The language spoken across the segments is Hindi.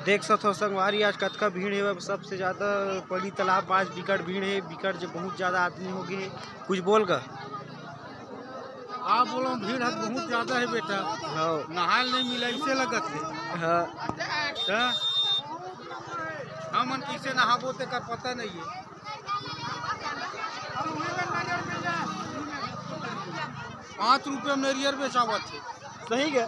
देख सकते हो संगवारी आज कतका भीड़ है। सबसे ज़्यादा पड़ी तालाब आज बिकट भीड़ है। बिकट जो बहुत ज़्यादा आदमी हो गए। कुछ बोल का आप बोलो भीड़ है बहुत ज़्यादा है बेटा। हाँ नहाल नहीं मिला इसे लगत है। हाँ हम किसे नहाबो ते कर पता नहीं है। 5 रुपये में नरियर बेचावत है। सही क्या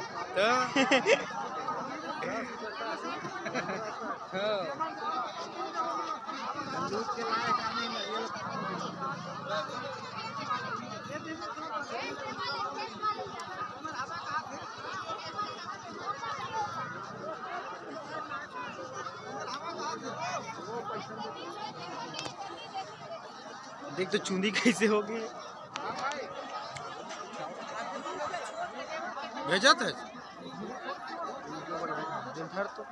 देख तो चूंदी कैसे होगी। भेजत है तो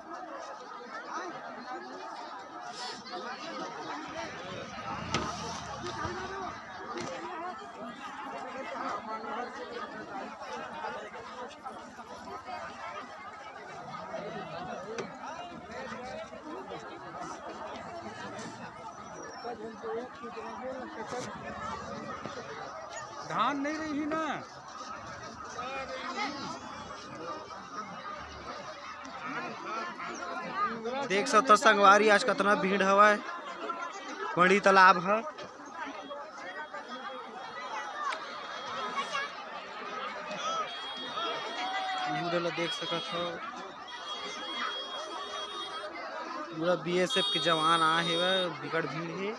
धान नहीं रही ना। देख सकते संगवारी आज कितना भीड़ हवा है। बड़ी तालाब है। देख सकते हो पूरा BSF के जवान आए हैं। बिकट भीड़ है।